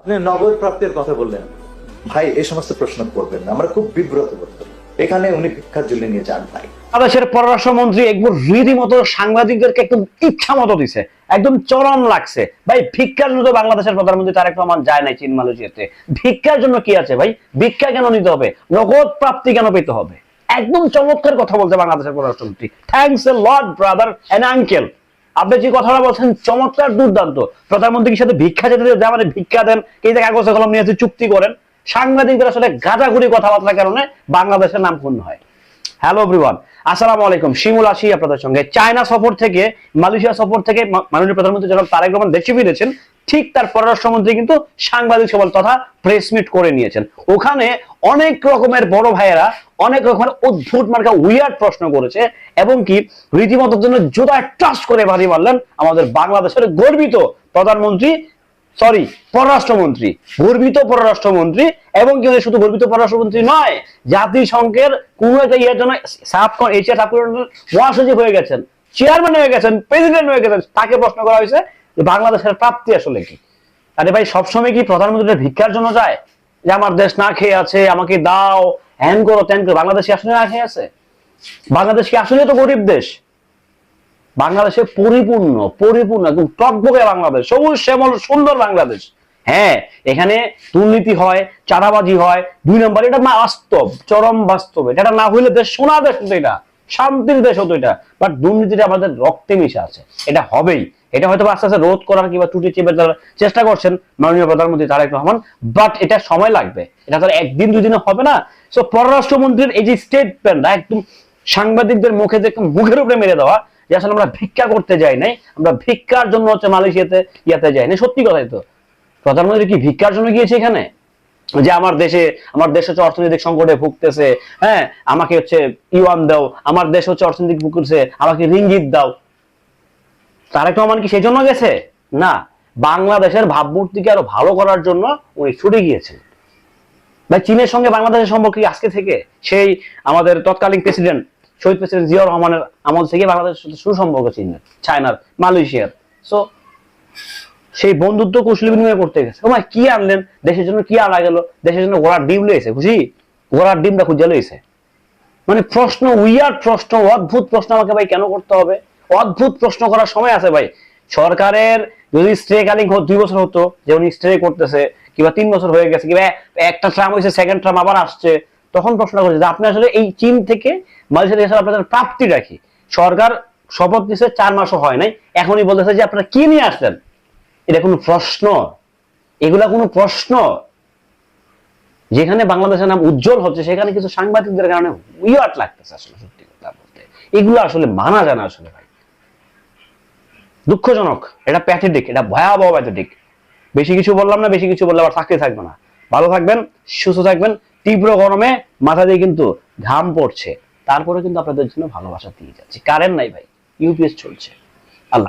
আপনি নগদ প্রাপ্তির কথা বললেন, ভাই এই সমস্ত প্রশ্ন করবেন না, আমরা খুব বিব্রত বোধ করি। এখানে উনি ভিক্ষার জন্য নিয়ে যান নাই। বাংলাদেশের পররাষ্ট্রমন্ত্রী একবার রীতিমতো সাংবাদিকদেরকে একদম ইচ্ছা মতো দিছে, একদম চরম লাগছে ভাই। ভিক্ষার জন্য বাংলাদেশের প্রধানমন্ত্রী তারেক রহমান যায় নাই চীন মালয়েশিয়াতে। ভিক্ষার জন্য কি আছে ভাই? ভিক্ষা কেন নিতে হবে? নগদ প্রাপ্তি কেন পেতে হবে? একদম চমৎকার কথা বলছে বাংলাদেশের পররাষ্ট্রমন্ত্রী। Thanks a lot brother and uncle. আপনি যে কথাটা বলছেন চমৎকার, দুর্দান্ত। প্রধানমন্ত্রীর সাথে ভিক্ষা যেতে মানে ভিক্ষা দেন, এই যে কাগজে কলম নিয়ে চুক্তি করেন। সাংবাদিকদের আসলে গাঁজাগুড়ি কথাবার্তার কারণে বাংলাদেশের নাম ক্ষুণ্ণ হয়। হ্যালো এভরিওয়ান, আসসালামু আলাইকুম। শিমুল আছি আপনাদের সঙ্গে। চায়না সফর থেকে, মালয়েশিয়া সফর থেকে মাননীয় প্রধানমন্ত্রী জনাব তারেক রহমান দেশে ফিরেছেন। ঠিক তার পররাষ্ট্রমন্ত্রী কিন্তু সাংবাদিক সভা তথা প্রেস মিট করে নিয়েছেন। ওখানে অনেক রকমের বড় ভাইয়েরা অনেক রকমের অদ্ভুত মার্কা উইয়ার্ড প্রশ্ন করেছে এবং কি রীতিমতো জন্য জোড়ায় টাচ করে বাড়ি মারলেন আমাদের বাংলাদেশের গর্বিত প্রধানমন্ত্রী, সরি পররাষ্ট্রমন্ত্রী, গর্বিত পররাষ্ট্রমন্ত্রী। এবং কি শুধু গর্বিত পররাষ্ট্রমন্ত্রী নয়, জাতিসংঘের কোন একটা ইয়ের জন্য এশিয়া মহাসচিব হয়ে গেছেন, চেয়ারম্যান হয়ে গেছেন, প্রেসিডেন্ট হয়ে গেছেন। তাকে প্রশ্ন করা হয়েছে যে বাংলাদেশের প্রাপ্তি আসলে কি। আরে ভাই, সবসময় কি প্রধানমন্ত্রীরা ভিক্ষার জন্য যায় যে আমার দেশ না খেয়ে আছে, আমাকে দাও, হ্যান করো ত্যান করো? বাংলাদেশ কি আসলে না খেয়ে আছে? বাংলাদেশ কি আসলে তো গরিব দেশ? বাংলাদেশে পরিপূর্ণ পরিপূর্ণ একদম টকবকে বাংলাদেশ, সবুজ শ্যামল সুন্দর বাংলাদেশ। হ্যাঁ, এখানে দুর্নীতি হয়, চাঁদাবাজি হয়, 2 নম্বর। এটা বাস্তব, চরম বাস্তব। এটা না হইলে দেশ সোনা দেশ হতো, এটা শান্তির দেশ হতো এটা। বাট দুর্নীতিটা আমাদের রক্তে মিশে আছে, এটা হবেই। এটা হয়তো আস্তে আস্তে রোধ করার কিংবা ত্রুটি চেপে দেওয়ার চেষ্টা করছেন মাননীয় প্রধানমন্ত্রী তারেক রহমান, বাট এটা সময় লাগবে। এটা তো একদিন দুদিনে হবে না। সো পররাষ্ট্রমন্ত্রীর এই যে স্টেটমেন্ট একদম সাংবাদিকদের মুখে যে মুখের উপরে মেরে দেওয়া যে আসলে আমরা ভিক্ষা করতে যাই নাই, আমরা ভিক্ষার জন্য হচ্ছে মালয়েশিয়াতে যাই নাই। সত্যি কথাই তো। প্রধানমন্ত্রী কি ভিক্ষার জন্য গিয়েছে এখানে? যে আমার দেশ হচ্ছে অর্থনৈতিক সংকটে ভুগতেছে, হ্যাঁ আমাকে হচ্ছে ইউয়ান দাও, আমার দেশ হচ্ছে অর্থনৈতিক ভুগতেছে, আমাকে রিঙ্গিত দাও। তারেক রহমান কি সেই জন্য গেছে? না, বাংলাদেশের ভাবমূর্তিকে আরো ভালো করার জন্য উনি ছুটে গিয়েছেন। ভাই, চীনের সঙ্গে বাংলাদেশের সম্পর্ক কি আজকে থেকে? সেই আমাদের তৎকালীন প্রেসিডেন্ট শহীদ প্রেসিডেন্ট জিয়াউর রহমানের আমল থেকে বাংলাদেশের সাথে সুসম্পর্ক চীনের, চায়নার, মালয়েশিয়ার। সো সেই বন্ধুত্ব কৌশলী বিনিময় করতে গেছে। ভাই কি আনলেন দেশের জন্য? কি আনা গেল দেশের জন্য? ঘোড়ার ডিম লইছে, খুশি? ঘোড়ার ডিমটা খুঁজে লইছে। মানে প্রশ্ন, উইয়ার্ড প্রশ্ন, অদ্ভুত প্রশ্ন আমাকে ভাই কেন করতে হবে? অদ্ভুত প্রশ্ন করার সময় আছে ভাই। সরকারের যদি স্ট্রেকালিং 2 বছর হতো, যে উনি স্ট্রে করতেছে, কিংবা 3 বছর হয়ে গেছে, কিংবা একটা ট্রাম হয়েছে, সেকেন্ড ট্রাম আবার আসছে, তখন প্রশ্ন করছে যে আপনি আসলে এই চীন থেকে মালয়েশিয়া আপনাদের প্রাপ্তি রাখি। সরকার শপথ নিচ্ছে 4 মাসও হয় নাই, এখনই বলতেছে যে আপনারা কি নিয়ে আসলেন। এটা কোনো প্রশ্ন? এগুলা কোনো প্রশ্ন? যেখানে বাংলাদেশের নাম উজ্জ্বল হচ্ছে সেখানে কিছু সাংবাদিকদের কারণে উইয়ার্ড লাগতেছে আসলে। সত্যি কথা বলতে এগুলো আসলে মানা যায় না আসলে ভাই, দুঃখজনক। এটা প্যাথেটিক, এটা ভয়াবহ প্যাথেটিক। বেশি কিছু বললাম না, বেশি কিছু বললে আবার চাকরি থাকবে না। ভালো থাকবেন, সুস্থ থাকবেন। তীব্র গরমে মাথা দিয়ে কিন্তু ঘাম পড়ছে, তারপরে কিন্তু আপনাদের জন্য ভালোবাসা দিয়ে যাচ্ছে। কারেন্ট নাই ভাই, ইউপিএস চলছে।